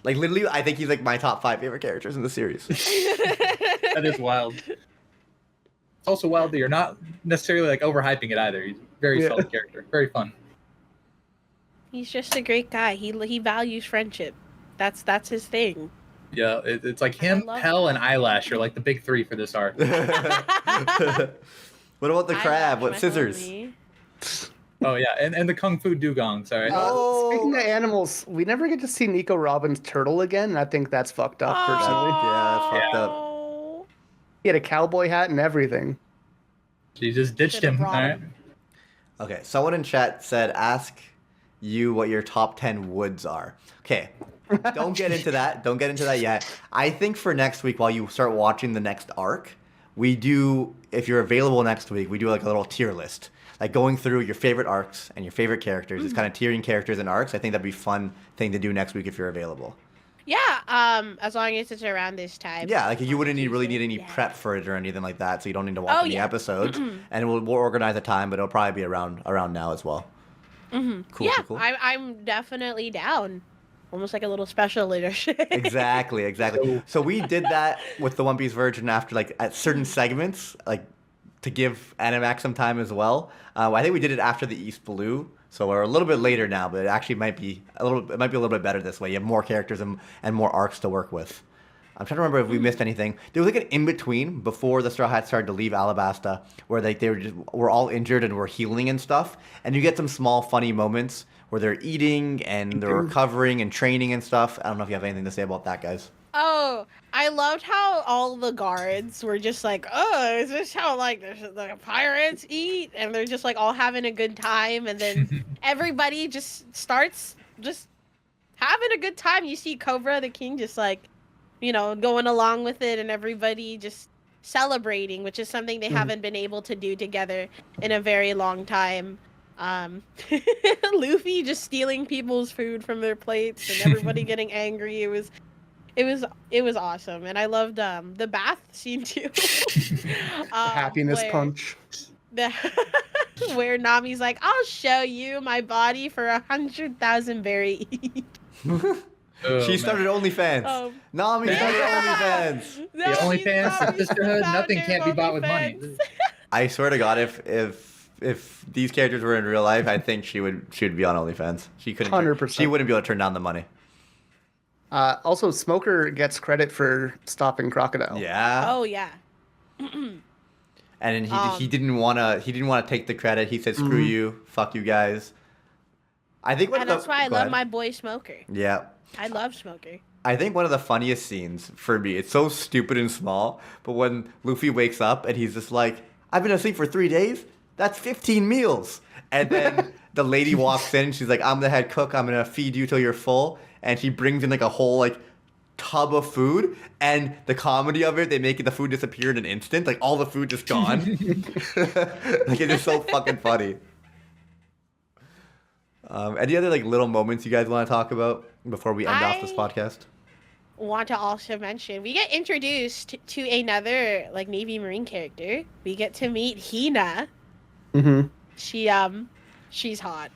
Like, literally, I think he's like my top 5 favorite characters in the series. That is wild. It's also wild that you're not necessarily like overhyping it either. He's a very solid character. Very fun. He's just a great guy. He values friendship. That's his thing. Yeah, it's like him, Pell, and Eyelash are like the big 3 for this arc. What about the crab? What scissors? Oh yeah, and the Kung Fu Dugong. Sorry. Speaking of animals, we never get to see Nico Robin's turtle again, and I think that's fucked up personally. Yeah, that's fucked up. He had a cowboy hat and everything. She just ditched him. All right. Okay, someone in chat said, ask you what your top 10 woods are. Okay, don't get into that. Don't get into that yet. I think for next week, while you start watching the next arc, we do, if you're available next week, we do like a little tier list. Like going through your favorite arcs and your favorite characters. It's kind of tiering characters and arcs. I think that'd be a fun thing to do next week if you're available. Yeah, as long as it's around this time. Yeah, like you wouldn't really need any prep for it or anything like that, so you don't need to watch any episodes. And we'll organize a time, but it'll probably be around now as well. Cool, yeah, cool. I'm definitely down. Almost like a little special leadership. Exactly. So we did that with the One Piece version after, like, at certain segments, like, to give Animax some time as well. I think we did it after the East Blue, so we're a little bit later now, but it actually might be a little bit better this way. You have more characters and more arcs to work with. I'm trying to remember if we missed anything. There was like an in-between before the Straw Hats started to leave Alabasta, where they were all injured and were healing and stuff, and you get some small funny moments where they're eating and they're recovering and training and stuff. I don't know if you have anything to say about that, guys. Oh, I loved how all the guards were just like, oh, is this how like the pirates eat? And they're just like all having a good time, and then everybody just starts just having a good time. You see Cobra the King just like, you know, going along with it, and everybody just celebrating, which is something they haven't been able to do together in a very long time. Luffy just stealing people's food from their plates and everybody getting angry. It was awesome, and I loved the bath scene too. Happiness punch. Where Nami's like, "I'll show you my body for 100,000 berry each." She started OnlyFans. Nami started OnlyFans. The OnlyFans sisterhood. Nothing can't be bought with money. I swear to God, if these characters were in real life, I think she would be on OnlyFans. She couldn't. 100%. She wouldn't be able to turn down the money. Also, Smoker gets credit for stopping Crocodile. Yeah. Oh yeah. And then he didn't wanna take the credit. He said, "Screw you, fuck you guys." I think that's why I love my boy Smoker. Yeah. I love Smoker. I think one of the funniest scenes for me, it's so stupid and small, but when Luffy wakes up and he's just like, "I've been asleep for 3 days? That's 15 meals." And then the lady walks in and she's like, "I'm the head cook. I'm going to feed you till you're full." And she brings in like a whole like tub of food, and the comedy of it, they make the food disappear in an instant. Like all the food just gone. Like it is so fucking funny. Any other like little moments you guys want to talk about before we end off this podcast? Want to also mention we get introduced to another like Navy Marine character. We get to meet Hina. She's hot.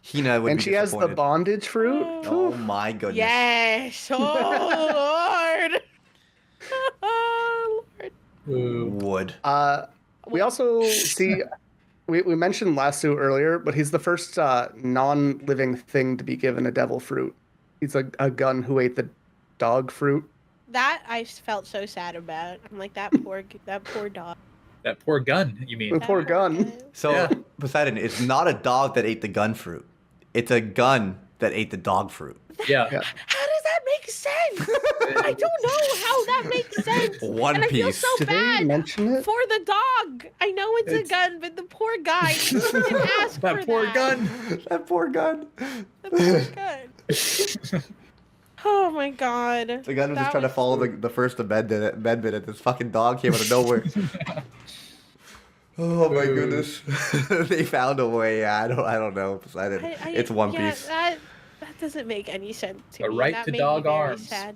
Hina would and be she has the bondage fruit. Oh my goodness. Yes. Oh Lord. Oh Lord. Wood. We also see. We mentioned Lasso earlier, but he's the first non-living thing to be given a devil fruit. He's a gun who ate the dog fruit. That I felt so sad about. I'm like that poor dog. That poor gun, you mean? The poor gun. So, yeah. Poseidon, it's not a dog that ate the gun fruit. It's a gun that ate the dog fruit. Yeah. How does that make sense? I don't know how that makes sense. One and Piece. I feel so Did bad they mention it? for the dog. I know it's a gun, but the poor guy didn't ask for that. Poor gun. That poor gun. The poor gun. Oh my God. The gun was just trying to follow the first amendment, and this fucking dog came out of nowhere. Oh my goodness. They found a way. Yeah, I don't know. It's One Piece. That doesn't make any sense to me. Right that to made dog me very arms. Sad.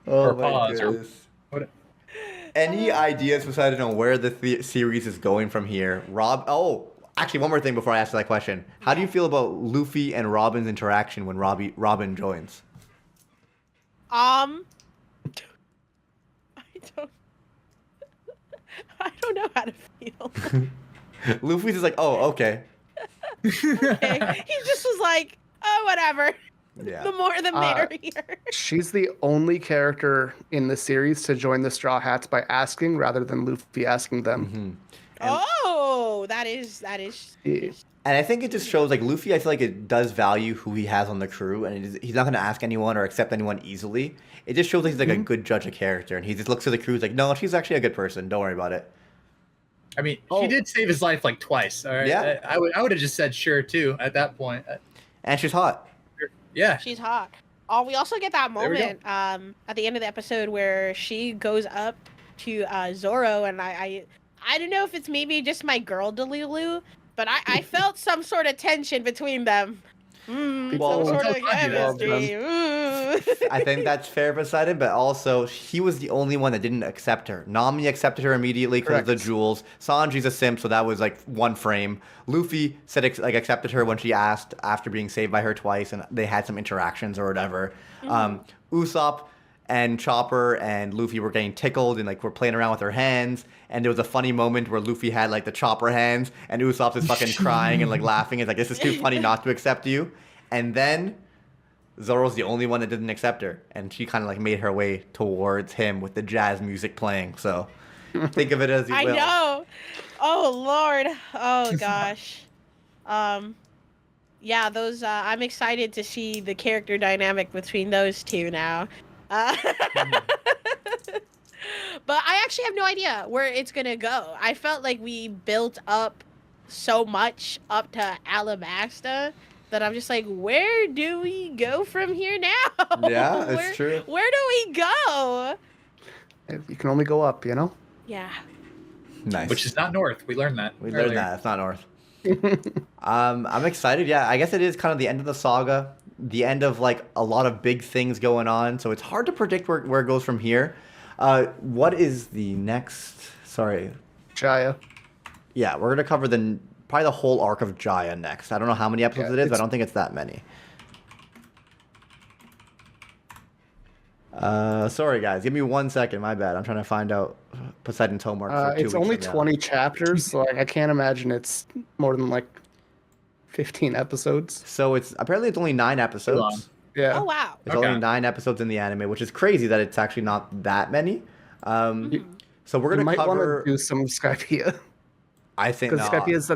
Oh my goodness. Any ideas, Poseidon, on where the series is going from here? Actually, one more thing before I ask that question. How do you feel about Luffy and Robin's interaction when Robin joins? I don't know how to feel. Luffy's just like, oh, okay. Okay. He just was like, oh, whatever. Yeah. The more the merrier. She's the only character in the series to join the Straw Hats by asking rather than Luffy asking them. Mm-hmm. That is. Yeah. And I think it just shows, like, Luffy, I feel like it does value who he has on the crew, and he's not going to ask anyone or accept anyone easily. It just shows like he's like a good judge of character, and he just looks at the crew, he's like, no, she's actually a good person. Don't worry about it. I mean, she did save his life like twice. All right? Yeah. I would have just said sure, too, at that point. And she's hot. Yeah. She's hot. Oh, we also get that moment at the end of the episode where she goes up to Zoro, and I don't know if it's maybe just my girl Delulu, but I felt some sort of tension between them. Some sort of chemistry. I think that's fair, Poseidon, but also he was the only one that didn't accept her. Nami accepted her immediately because of the jewels. Sanji's a simp, so that was like one frame. Luffy said accepted her when she asked after being saved by her twice, and they had some interactions or whatever. Usopp and Chopper and Luffy were getting tickled and like were playing around with their hands, and there was a funny moment where Luffy had like the Chopper hands and Usopp is fucking crying and like laughing. It's like, this is too funny not to accept you. And then Zoro's the only one that didn't accept her, and she kind of like made her way towards him with the jazz music playing. So think of it as you will. I know. Oh Lord. Oh gosh. Yeah, those. I'm excited to see the character dynamic between those two now. But I actually have no idea where it's gonna go. I felt like we built up so much up to Alabasta that I'm just like, where do we go from here now? Yeah, it's true. Where do we go? You can only go up, you know? Yeah. Nice. Which is not north. We learned that. We learned that. It's not north. I'm excited. Yeah, I guess it is kind of the end of the saga. The end of like a lot of big things going on. So it's hard to predict where it goes from here. What is the next? Sorry. Jaya. Yeah, we're going to cover probably the whole arc of Jaya next. I don't know how many episodes it is, but I don't think it's that many. Sorry, guys. Give me 1 second. My bad. I'm trying to find out Poseidon's homework for 2 weeks. It's only 20 chapters, so I can't imagine it's more than like 15 episodes. So apparently it's only 9 episodes. Yeah. Oh wow. There's only 9 episodes in the anime, which is crazy that it's actually not that many. So we're gonna might cover. Want to do some Skypiea. I think because Skypiea is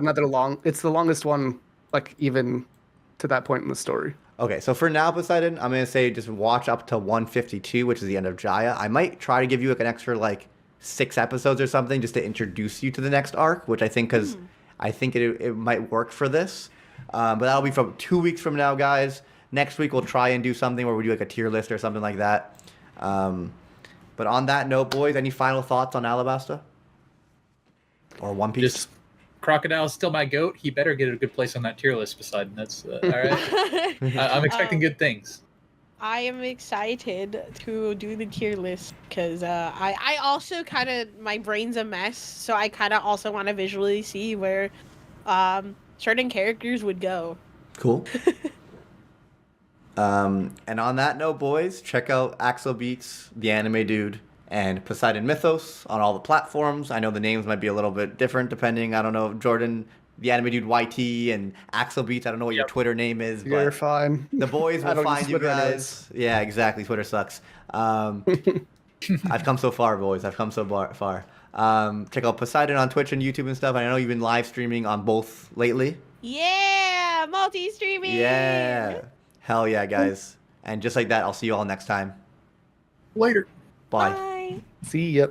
It's the longest one, like even to that point in the story. Okay, so for now, Poseidon, I'm gonna say just watch up to 152, which is the end of Jaya. I might try to give you like an extra like 6 episodes or something just to introduce you to the next arc, which I think I think it might work for this. But that'll be from 2 weeks from now, guys. Next week we'll try and do something where we do like a tier list or something like that. But on that note, boys, any final thoughts on Alabasta or One Piece? Just Crocodile's still my goat. He better get a good place on that tier list, Poseidon. That's all right. I'm expecting good things. I am excited to do the tier list because I also kind of, my brain's a mess, so I kind of also want to visually see where certain characters would go. Cool. And on that note, boys, check out Axel Beats, the anime dude, and Poseidon Mythos on all the platforms. I know the names might be a little bit different depending. I don't know, Jordan, the anime dude YT, and Axel Beats. I don't know what your Twitter name is, but you're fine. The boys will find you guys. Yeah, exactly. Twitter sucks. I've come so far, boys. I've come so far. Check out Poseidon on Twitch and YouTube and stuff. I know you've been live streaming on both lately. Yeah, multi-streaming. Yeah. Hell yeah, guys. And just like that, I'll see you all next time. Later. Bye. Bye. See ya.